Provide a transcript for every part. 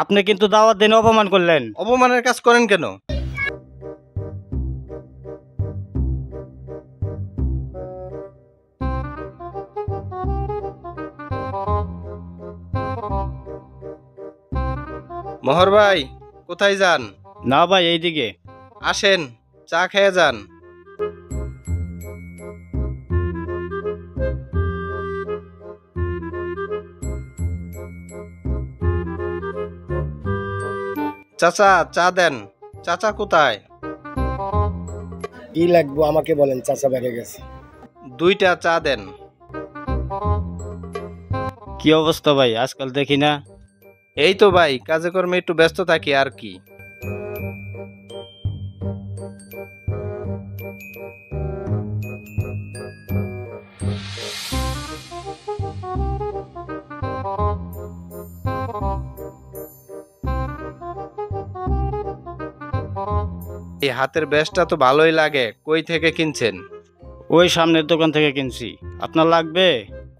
আপনি কিন্তু দাওয়াত দিনে অপমান করলেন। অপমানের কাজ করেন কেন? মোহর ভাই, কোথায় যান? না ভাই, এইদিকে। আসেন, চা খেয়ে যান। চাচা, চা দেন। চাচা কোথায়? কি লাগবো আমাকে বলেন, চাচা বাইরে গেছে। 2টা চা দেন। কি অবস্থা ভাই, আজকাল দেখি না। এই তো ভাই, কাজে কর্মে একটু ব্যস্ত থাকি আর কি। এই হাতের ব্যাসটা তো ভালোই লাগে, কই থেকে কিনছেন? ওই সামনের দোকান থেকে কিনছি। আপনার লাগবে?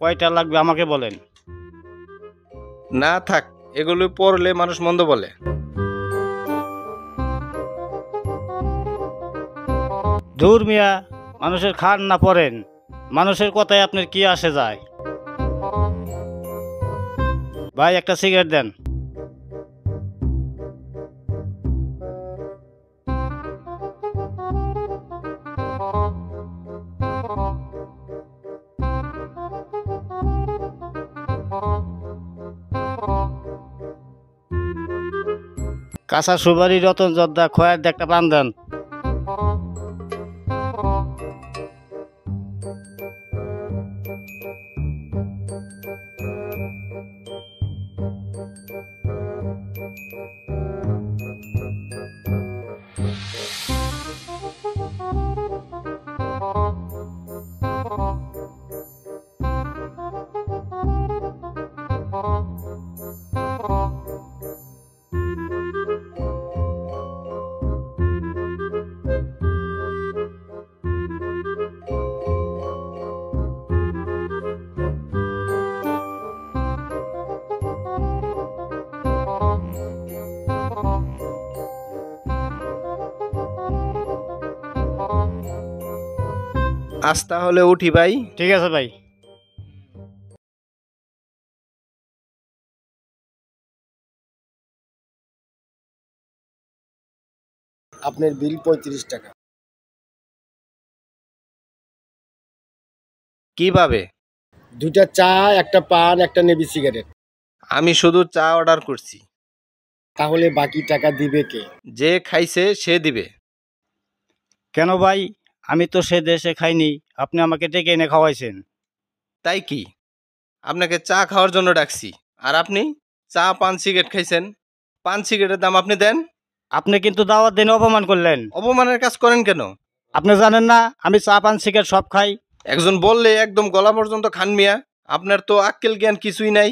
কয়টা লাগবে আমাকে বলেন। না থাক, এগুলো পরলে মানুষ মন্দ বলে। ধুর মিয়া, মানুষের খান না পড়েন, মানুষের কথায় আপনার কি আসে যায়? ভাই একটা সিগারেট দেন। কাঁচা সুপারি, রতন জর্দা, খয়ের একটা পান দেন। আজ তাহলে উঠি ভাই। ঠিক আছে ভাই। আপনার বিল 35 টাকা। কিভাবে? 2টা চা, একটা পান, একটা নেবি সিগারেট। আমি শুধু চা অর্ডার করছি। তাহলে বাকি টাকা দিবে কে? যে খাইছে সে দিবে। কেন ভাই, আমি তো সে দেশে খাইনি, আপনি আমাকে ডেকে এনে খাওয়াইছেন। তাই কি? আপনাকে চা খাওয়ার জন্য ডাকছি, আর আপনি চা পান সিগারেট খাইছেন। পান সিগারেটের দাম আপনি দেন। আপনি কিন্তু দাওয়াত দিনে অপমান করলেন। অপমানের কাজ করেন কেন? আপনি জানেন না আমি চা পান সিগারেট সব খাই? একজন বললে একদম গলা পর্যন্ত খান মিয়া। আপনার তো আক্কেল জ্ঞান কিছুই নাই।